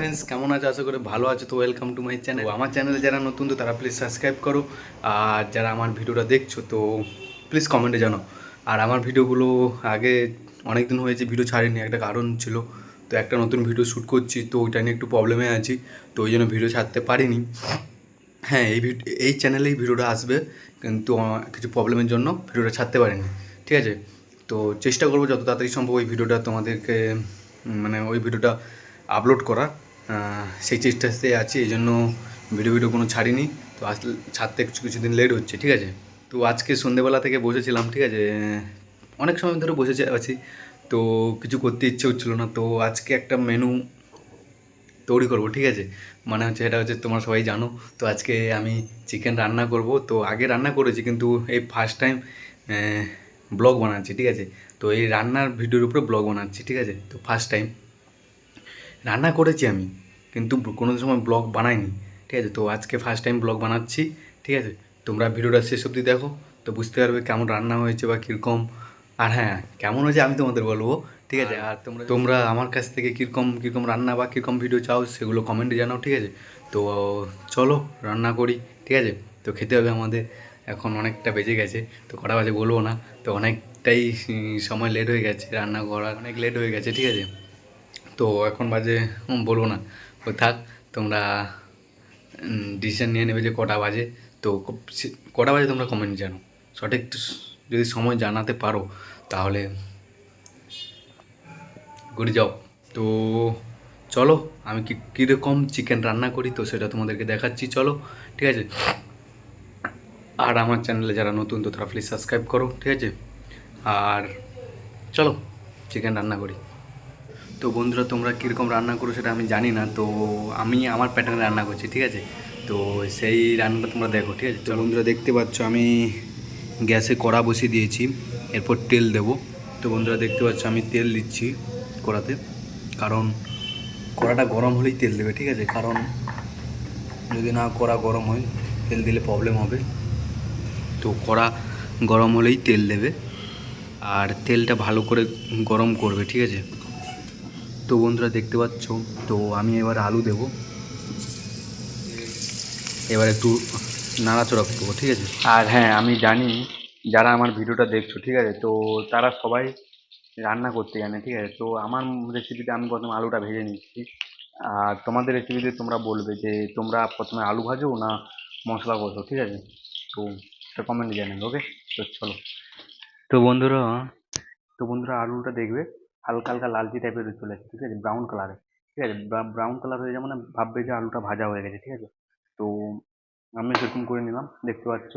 Friends, কেমন আছো? আশা করি ভালো আছো। তো ওয়েলকাম টু মাই চ্যানেল। আমার চ্যানেলে যারা নতুন তো তারা প্লিজ সাবস্ক্রাইব করো, আর যারা আমার ভিডিওটা দেখছো তো প্লিজ কমেন্টে জানাও। আর আমার ভিডিওগুলো আগে অনেক দিন হয়েছে ভিডিও ছাড়িনি, একটা কারণ ছিল। তো একটা নতুন ভিডিও শ্যুট করছি, তো ওইটা নিয়ে একটু প্রবলেমে আছি, তো ওই জন্য ভিডিও ছাড়তে পারিনি। হ্যাঁ, এই চ্যানেলেই ভিডিওটা আসবে, কিন্তু কিছু প্রবলেমের জন্য ভিডিওটা ছাড়তে পারিনি। ঠিক আছে, তো চেষ্টা করবো যত তাড়াতাড়ি সম্ভব ওই ভিডিওটা তোমাদেরকে মানে ওই ভিডিওটা আপলোড করা, সেই চেষ্টাতে আছি। এই জন্য ভিডিও কোনো ছাড়িনি। তো আসলে ছাড়তে কিছুদিন লেট হচ্ছে। ঠিক আছে, তো আজকে সন্ধেবেলা থেকে বসেছিলাম। ঠিক আছে, অনেক সময় ধরে বসে আছি, তো কিছু করতে ইচ্ছে হচ্ছিলো না। তো আজকে একটা মেনু তৈরি করবো। ঠিক আছে, মানে হচ্ছে এটা হচ্ছে তোমরা সবাই জানো। তো আজকে আমি চিকেন রান্না করব। তো আগে রান্না করেছি, কিন্তু এই ফার্স্ট টাইম ব্লগ বানাচ্ছি। ঠিক আছে, তো এই রান্নার ভিডিওর উপরে ব্লগ বানাচ্ছি। ঠিক আছে, তো ফার্স্ট টাইম রান্না করেছি আমি, কিন্তু কোনো সময় ব্লগ বানাইনি। ঠিক আছে, তো আজকে ফার্স্ট টাইম ব্লগ বানাচ্ছি। ঠিক আছে, তোমরা ভিডিওটা শেষ অবধি দেখো, তো বুঝতে পারবে কেমন রান্না হয়েছে বা কীরকম। আর হ্যাঁ, কেমন হয়েছে আমি তোমাদের বলবো। ঠিক আছে, আর তোমরা আমার কাছ থেকে কীরকম রান্না বা কীরকম ভিডিও চাও সেগুলো কমেন্টে জানাও। ঠিক আছে, তো চলো রান্না করি। ঠিক আছে, তো খেতে হবে আমাদের। এখন অনেকটা বেজে গেছে, তো কটা বাজে বলবো না। তো অনেকটাই সময় লেট হয়ে গেছে, রান্না করা অনেক লেট হয়ে গেছে। ঠিক আছে, তো এখন বাজে বলবো না, ও থাক। তোমরা ডিসিশান নিয়ে নেবে যে কটা বাজে। তো কটা বাজে তোমরা কমেন্ট জানো, সঠিক যদি সময় জানাতে পারো তাহলে ঘুরে যাও। তো চলো, আমি কীরকম চিকেন রান্না করি তো সেটা তোমাদেরকে দেখাচ্ছি। চলো, ঠিক আছে। আর আমার চ্যানেলে যারা নতুন তো তারা প্লিজ সাবস্ক্রাইব করো। ঠিক আছে, আর চলো চিকেন রান্না করি। তো বন্ধুরা, তোমরা কীরকম রান্না করো সেটা আমি জানি না, তো আমি আমার প্যাটার্নে রান্না করছি। ঠিক আছে, তো সেই রান্নাটা তোমরা দেখো। ঠিক আছে, তো বন্ধুরা দেখতে পাচ্ছ আমি গ্যাসে কড়া বসিয়ে দিয়েছি, এরপর তেল দেব। তো বন্ধুরা দেখতে পাচ্ছ আমি তেল দিচ্ছি কড়াতে, কারণ কড়াটা গরম হলেই তেল দেবে। ঠিক আছে, কারণ যদি না কড়া গরম হয় তেল দিলে প্রবলেম হবে। তো কড়া গরম হলেই তেল দেবে, আর তেলটা ভালো করে গরম করবে। ঠিক আছে, তো বন্ধুরা দেখতে পাচ্ছ, তো আমি এবার আলু দেব, এবার একটু নাড়াচড়া করবো। ঠিক আছে, আর হ্যাঁ, আমি জানি যারা আমার ভিডিওটা দেখছো, ঠিক আছে, তো তারা সবাই রান্না করতে জানে। ঠিক আছে, তো আমার রেসিপিতে আমি প্রথমে আলুটা ভেজে নিচ্ছি, আর তোমাদের রেসিপিতে তোমরা বলবে যে তোমরা প্রথমে আলু ভাজো না মশলা কষো। ঠিক আছে, তো সেটা কমেন্টে জানাবে। ওকে, তো চলো। তো বন্ধুরা তো বন্ধুরা আলুটা দেখবে হালকা হালকা লালচে টাইপের চলে আসছে। ঠিক আছে, ব্রাউন কালারে। ঠিক আছে, ব্রাউন কালার হয়ে যাবে, মানে ভাববে যে আলুটা ভাজা হয়ে গেছে। ঠিক আছে, তো আমি সেরকম করে নিলাম, দেখতে পাচ্ছ।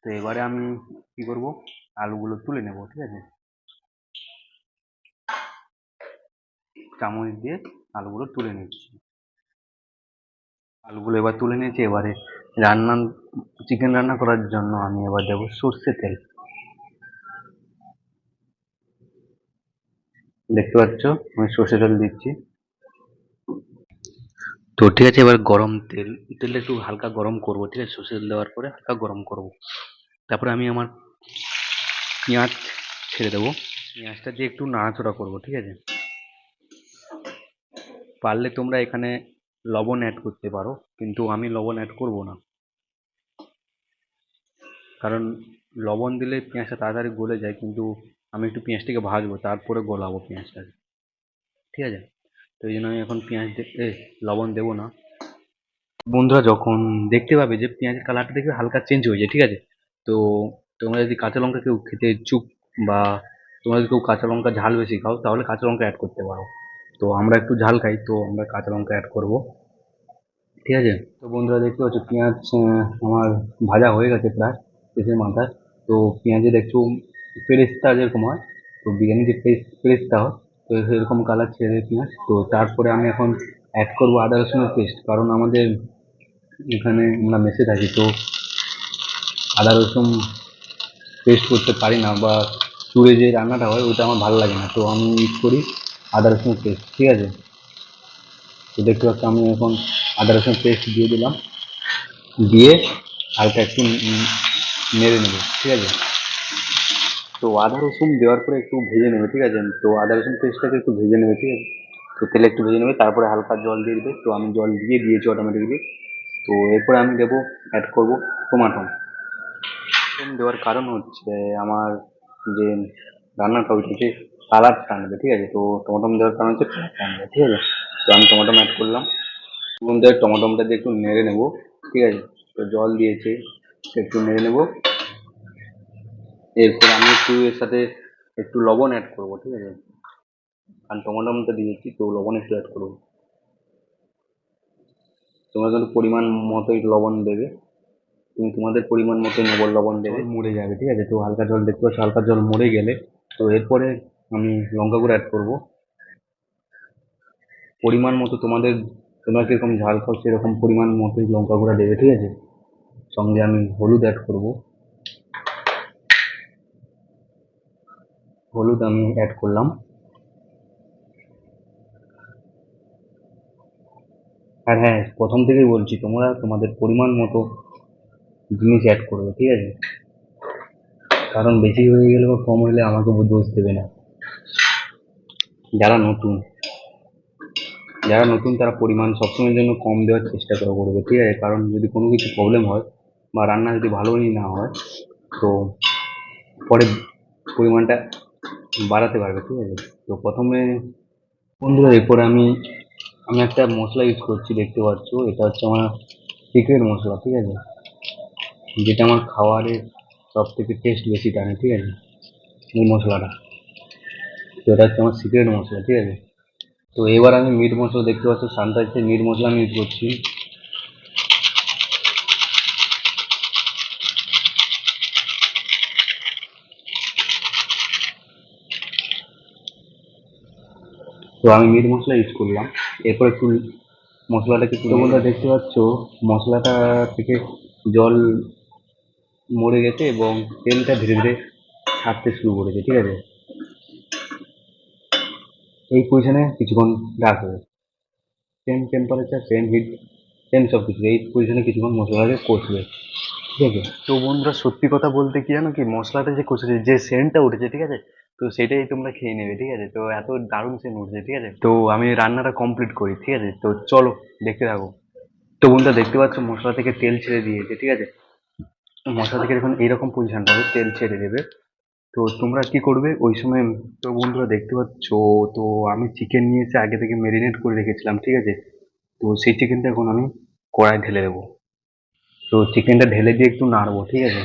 তো এবারে আমি কি করব, আলুগুলো তুলে নেব। ঠিক আছে, চামচ দিয়ে আলুগুলো তুলে নিচ্ছি। আলুগুলো এবার তুলে নিয়েছি। এবারে রান্না চিকেন রান্না করার জন্য আমি এবার দেবো সর্ষে তেল। দেখতে পাচ্ছ আমি সর্ষে তেল দিচ্ছি। তো ঠিক আছে, এবার গরম তেলটা একটু হালকা গরম করব। ঠিক আছে, সর্ষে তেল দেওয়ার পরে হালকা গরম করব, তারপরে আমি আমার পেঁয়াজ ছেড়ে দেবো। পেঁয়াজটা দিয়ে একটু নাড়াচাড়া করব। ঠিক আছে, পারলে তোমরা এখানে লবণ অ্যাড করতে পারো, কিন্তু আমি লবণ অ্যাড করব না, কারণ লবণ দিলে পেঁয়াজটা তাড়াতাড়ি গলে যায়, কিন্তু আমি একটু পেঁয়াজটাকে ভাজবো তারপরে গলাবো পেঁয়াজটাকে। ঠিক আছে, তো এই জন্য আমি এখন লবণ দেবো না। বন্ধুরা যখন দেখতে পাবে যে পেঁয়াজের কালারটা দেখবে হালকা চেঞ্জ হয়ে যায়, ঠিক আছে, তো তোমরা যদি কাঁচা লঙ্কা কেউ খেতে ইচ্ছুক, বা তোমরা যদি কেউ কাঁচা লঙ্কা ঝাল বেশি খাও তাহলে কাঁচা লঙ্কা অ্যাড করতে পারো। তো আমরা একটু ঝাল খাই, তো আমরা কাঁচা লঙ্কা অ্যাড করব। ঠিক আছে, তো বন্ধুরা দেখতে পাচ্ছ পেঁয়াজ আমার ভাজা হয়ে গেছে প্রায় শেষের মাথায়। তো পেঁয়াজের একটু পেরেস্তা যেরকম হয়, তো বিরিয়ানি যে পেরেস্তা হয়, তো সেরকম কালার ছেড়ে পেঁয়াজ। তো তারপরে আমি এখন অ্যাড করবো আদা রসুনের পেস্ট, কারণ আমাদের এখানে আমরা মেসে থাকি, তো আদা রসুন পেস্ট করতে পারি না, বা চুড়ে যে রান্নাটা হয় ওটা আমার ভালো লাগে না, তো আমি ইউজ করি আদা রসুন পেস্ট। ঠিক আছে, তো দেখতে পাচ্ছি আমি এখন আদা রসুন পেস্ট দিয়ে দিলাম, দিয়ে হালকা একটু নেড়ে নেবে। ঠিক আছে, তো আদা রসুন দেওয়ার পরে একটু ভেজে নেবে। ঠিক আছে, তো আদা রসুন পেস্টটাকে একটু ভেজে নেবে। ঠিক আছে, তো তেলে একটু ভেজে নেবে, তারপরে হালকা জল দিয়ে দেবে। তো আমি জল দিয়ে দিয়েছি অটোমেটিকলি। তো এরপরে আমি দেবো, অ্যাড করবো টমেটো। দেওয়ার কারণ হচ্ছে আমার যে রান্নাটা ওইটাকে কালারটা আনবে, ঠিক আছে। তো টমেটো দেওয়ার কারণ হচ্ছে কালারটা আনবে, ঠিক আছে। তো আমি টমেটো অ্যাড করলাম। টমেটোটা দিয়ে একটু নেড়ে নেবো, ঠিক আছে। তো জল দিয়েছে, একটু নেড়ে নেবো। এরপর আমি একটু এর সাথে একটু লবণ অ্যাড করবো, ঠিক আছে। কারণ টমেটোটা দিয়েছি, তো লবণ একটু অ্যাড করবো। তোমরা কিন্তু পরিমাণ মতোই লবণ দেবে, তুমি তোমাদের পরিমাণ মতো লবণ দেবে। মরে যাবে, ঠিক আছে। তো হালকা জল দেখতে পাচ্ছ, হালকা জল মরে গেলে তো এরপরে আমি লঙ্কা গুঁড়ো অ্যাড করবো পরিমাণ মতো। তোমরা কিরকম ঝাল খাও সেরকম পরিমাণ মতোই লঙ্কা গুঁড়া দেবে, ঠিক আছে। সঙ্গে আমি হলুদ অ্যাড করবো, হলুদ আমি অ্যাড করলাম। আর হ্যাঁ, প্রথম থেকেই বলছি, তোমরা তোমাদের পরিমাণ মতো জিনিস অ্যাড করবে, ঠিক আছে। কারণ বেশি হয়ে গেলে বা কম হলে আমাকে দোষ দেবে না। যারা নতুন তারা পরিমাণ সবসময়ের জন্য কম দেওয়ার চেষ্টা করবে, ঠিক আছে। কারণ যদি কোনো কিছু প্রবলেম হয় বা রান্না যদি ভালোই না হয়, তো পরে পরিমাণটা বাড়াতে পারবে, ঠিক আছে। তো প্রথমে বন্ধুরা, এরপরে আমি একটা মশলা ইউজ করছি, দেখতে পাচ্ছ। এটা হচ্ছে আমার সিক্রেট মশলা, ঠিক আছে। যেটা আমার খাবারের সব থেকে টেস্ট বেশি টানে, ঠিক আছে, এই মশলাটা। তো এটা হচ্ছে আমার সিক্রেট মশলা, ঠিক আছে। তো এবার আমি মিট মশলা, দেখতে পাচ্ছ সানরাইজের মিট মশলা আমি ইউজ করছি। তো আমি মিট মশলা ইউজ করলাম। এরপর একটু মশলাটাকে তোমরা দেখতে পাচ্ছ মশলাটা থেকে জল মরে গেছে এবং তেলটা ধীরে ধীরে ছাড়তে শুরু করেছে, ঠিক আছে। এই পজিশনে কিছুক্ষণ রাখবে, same temperature, same heat, same সব কিছু। এই পজিশনে কিছুক্ষণ মশলাটাকে কষবে, ঠিক আছে। তো বন্ধুরা, সত্যি কথা বলতে কি জানো কি, মশলাটা যে কষেছে, যে সেন্টটা উঠেছে, ঠিক আছে, তো সেটাই তোমরা খেয়ে নেবে, ঠিক আছে। তো এত দারুণ সেন্ট উঠছে, ঠিক আছে। তো আমি রান্নাটা কমপ্লিট করি, ঠিক আছে। তো চলো দেখতে থাকো। তো বন্ধুরা, দেখতে পাচ্ছ মশলা থেকে তেল ছেড়ে দিয়েছে, ঠিক আছে। মশলা থেকে যখন এইরকম পজিশনটা হবে, তেল ছেড়ে দেবে, তো তোমরা কি করবে ওই সময়। তো বন্ধুরা দেখতে পাচ্ছ, তো আমি চিকেন নিয়ে এসে আগে থেকে ম্যারিনেট করে রেখেছিলাম, ঠিক আছে। তো সেই চিকেনটা এখন আমি কড়াই ঢেলে দেবো। তো চিকেনটা ঢেলে দিয়ে একটু নাড়বো, ঠিক আছে।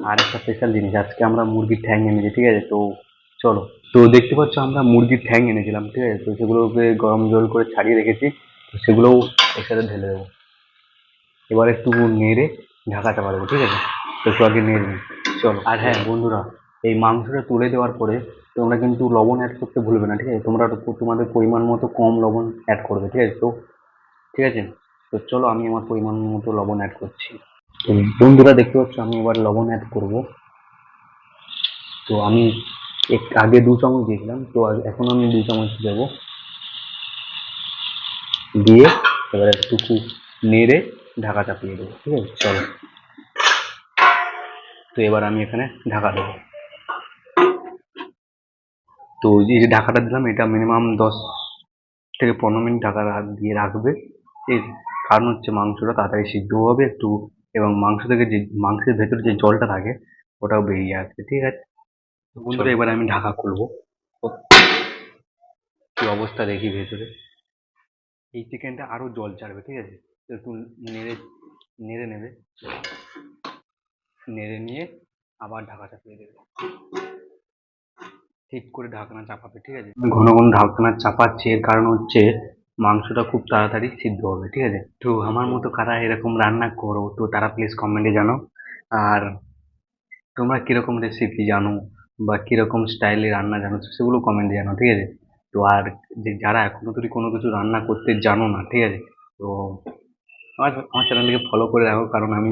আর একটা স্পেশাল জিনিস, আজকে আমরা মুরগির ঠ্যাং এনেছি, ঠিক আছে। তো চলো। তো দেখতে পাচ্ছ আমরা মুরগির ঠ্যাং এনেছিলাম, ঠিক আছে। তো সেগুলোকে গরম জল করে ছাড়িয়ে রেখেছি, তো সেগুলোও এর সাথে ঢেলে দেবো। এবার একটু নেড়ে ঢাকা চাপা দেবো, ঠিক আছে। তো একটু আগে নেড়ে নিই, চলো। আর হ্যাঁ বন্ধুরা, এই মাংসটা তুলে দেওয়ার পরে তোমরা কিন্তু লবণ অ্যাড করতে ভুলবে না, ঠিক আছে। তোমরা তোমাদের পরিমাণ মতো কম লবণ অ্যাড করবে, ঠিক আছে। তো ঠিক আছে, তো চলো আমি আমার পরিমাণ মতো লবণ অ্যাড করছি। তো বন্ধুরা দেখতে পাচ্ছ আমি এবার লবণ অ্যাড করব। তো আমি আগে 2 চামচ দিয়েছিলাম, তো এখন আমি 2 চামচ দেবো। দিয়ে এবার একটু নেড়ে ঢাকা চাপিয়ে দেবো, ঠিক আছে, চলো। তো এবার আমি এখানে ঢাকা দেবো। তো এই যে ঢাকাটা দিলাম, এটা মিনিমাম 10 থেকে 15 মিনিট ঢাকা দিয়ে রাখবে। এর কারণ হচ্ছে মাংসটা তাড়াতাড়ি সিদ্ধ হবে একটু, এবং মাংসের ভেতরে যে জলটা থাকে ওটাও বেরিয়ে আসবে, ঠিক আছে। তো বন্ধুরা, এবার আমি ঢাকা খুলবো। তো কি অবস্থা দেখি ভেতরে। এই চিকেনটা আরো জল ছাড়বে, ঠিক আছে। তো একটু নেড়ে নেড়ে নেবে, নেড়ে নিয়ে আবার ঢাকা চাপিয়ে দেবে। ঠিক করে ঢাকনা চাপাবে, ঠিক আছে। ঘন ঘন ঢাকনা চাপাচ্ছি, এর কারণ হচ্ছে মাংসটা খুব তাড়াতাড়ি সিদ্ধ হবে, ঠিক আছে। তো আমার মতো কারা এরকম রান্না করো, তো তারা প্লিজ কমেন্টে জানো। আর তোমরা কিরকম রেসিপি জানো বা কিরকম স্টাইলে রান্না জানো, সেগুলো কমেন্টে জানো, ঠিক আছে। তো আর যারা এখনো অবধি কোনো কিছু রান্না করতে জানো না, ঠিক আছে, তো আমার চ্যানেলটিকে ফলো করে রাখো, কারণ আমি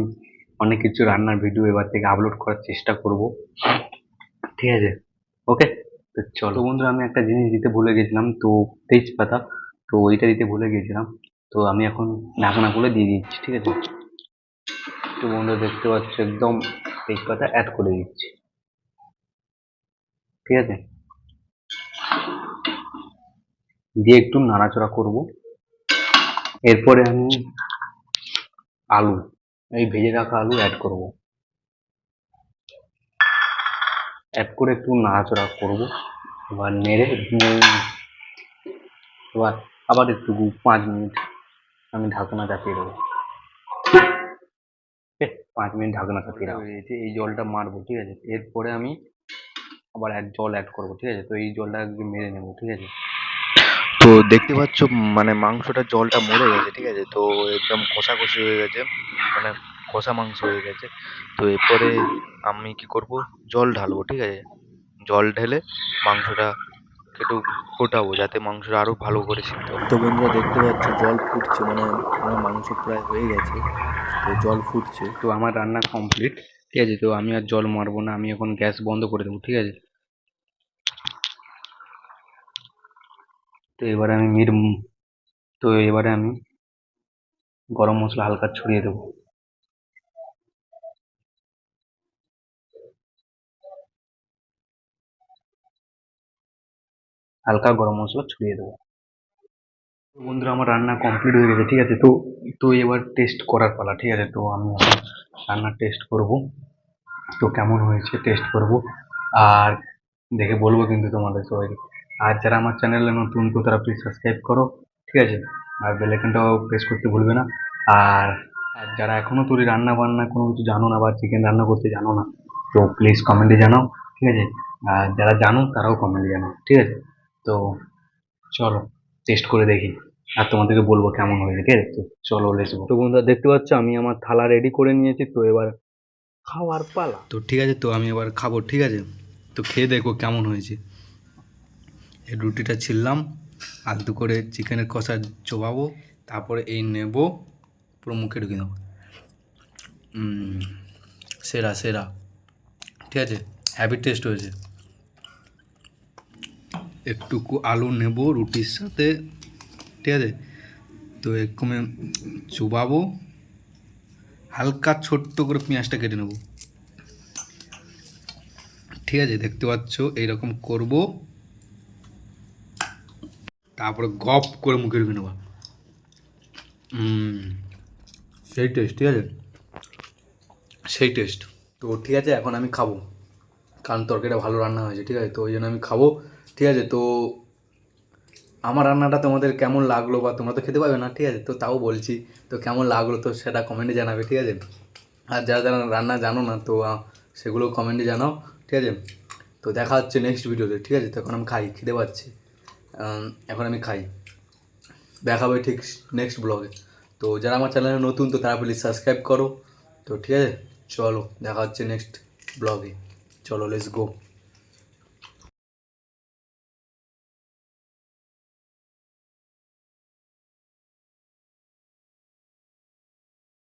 অনেক কিছু রান্নার ভিডিও এবার থেকে আপলোড করার চেষ্টা করব, ঠিক আছে। ওকে, তো চলো। তো বন্ধুরা, আমি একটা জিনিস দিতে ভুলে গেছিলাম, তো তেজপাতা, তো ওইটা দিতে ভুলে গেছিলাম। তো আমি এখন ঢাকনা খুলে দিয়ে দিচ্ছি, ঠিক আছে। তো বন্ধুরা দেখতে পাচ্ছ একদম তেজপাতা অ্যাড করে দিচ্ছি, ঠিক আছে। দিয়ে একটু নাড়াচাড়া করব। এরপরে আমি আলু, এই ভেজে রাখা আলু অ্যাড করব। অ্যাড করে একটু নাড়াচাড়া করব। এবার নেড়ে এবার আবার একটু 5 মিনিট আমি ঢাকনা চাপিয়ে দেবো। 5 মিনিট ঢাকনা চাপিয়ে রাখবো। এই জলটা মারবো, ঠিক আছে। এরপরে আমি আবার জল অ্যাড করবো, ঠিক আছে। তো এই জলটা একটু মেরে নেবো, ঠিক আছে। তো দেখতে পাচ্ছ মানে মাংসটা জলটা মরে গেছে, ঠিক আছে। তো একদম কষাকষি হয়ে গেছে, মানে কষা মাংস হয়ে গেছে। তো এরপরে আমি কি করব, জল ঢালবো, ঠিক আছে। জল ঢেলে মাংসটা একটু ফোটাবো যাতে মাংসটা আরো ভালো করে সিদ্ধ হয়। তো বন্ধুরা দেখতে পাচ্ছ জল ফুটছে, মানে আমার মাংস প্রায় হয়ে গেছে, তো জল ফুটছে। তো আমার রান্না কমপ্লিট, ঠিক আছে। তো আমি আর জল মারবো না, আমি এখন গ্যাস বন্ধ করে দেবো, ঠিক আছে। তো এবারে আমি গরম মশলা হালকা ছড়িয়ে দেবো। হালকা গরম মশলা ছড়িয়ে দেবো। তো বন্ধুরা আমার রান্না কমপ্লিট হয়ে গেছে, ঠিক আছে। তো তো এবার টেস্ট করার পালা, ঠিক আছে। তো আমি এখন রান্না টেস্ট করব। তো কেমন হয়েছে টেস্ট করব, আর দেখে বলবো কিন্তু তোমাদের সবাইকে। আর যারা আমার চ্যানেলে নতুন, তো তারা প্লিজ সাবস্ক্রাইব করো, ঠিক আছে। আর বেল আইকনটাও প্রেস করতে ভুলবে না। আর আর যারা এখনো তৈরি রান্না বান্না কোনো কিছু জানো না, বা চিকেন রান্না করতে জানো না, তো প্লিজ কমেন্টে জানাও, ঠিক আছে। আর যারা জানো তারাও কমেন্টে জানাও, ঠিক আছে। তো চলো টেস্ট করে দেখি, আর তোমাদেরকে বলবো কেমন হয়েছে, ঠিক আছে। তো চলো লেটস গো। তো বন্ধুরা দেখতে পাচ্ছ আমি আমার থালা রেডি করে নিয়েছি, তো এবার খাওয়ার পালা। তো ঠিক আছে, তো আমি এবার খাবো, ঠিক আছে। তো খেয়ে দেখো কেমন হয়েছে। এই রুটিটা ছিললাম, আলতু করে চিকেনের কষা চোবাবো, তারপরে এই নেব, পুরো মুখে ঢুকে নেবো। সেরা সেরা, ঠিক আছে, হ্যাভি টেস্ট হয়েছে। একটুকু আলু নেব রুটির সাথে, ঠিক আছে। তো এরকম চুবাবো, হালকা ছোট্ট করে পেঁয়াজটা কেটে নেব, ঠিক আছে। দেখতে পাচ্ছ এইরকম করব, তারপরে গপ করে মুখে ঢুকে নেব। সেই টেস্ট, ঠিক আছে, সেই টেস্ট। তো ঠিক আছে, এখন আমি খাবো, কারণ তরকারিটা ভালো রান্না হয়েছে, ঠিক আছে। তো ওই জন্য আমি খাবো, ঠিক আছে। তো আমার রান্নাটা তোমাদের কেমন লাগলো, বা তোমরা তো খেতে পারবে না, ঠিক আছে। তো তাও বলছি, তো কেমন লাগলো তো সেটা কমেন্টে জানাবে, ঠিক আছে। আর যারা যারা রান্না জানো না, তো সেগুলো কমেন্টে জানাও, ঠিক আছে। তো দেখা হচ্ছে নেক্সট ভিডিওতে, ঠিক আছে। তো এখন আমি খাই, খিদে পাচ্ছি, এখন আমি খাই, দেখা হবে ঠিক নেক্সট ব্লগে। তো যারা আমার চ্যানেলে নতুন, তো তারা প্লিজ সাবস্ক্রাইব করো। তো ঠিক আছে, চলো দেখা হচ্ছে নেক্সট ব্লগে, চলো লেটস গো।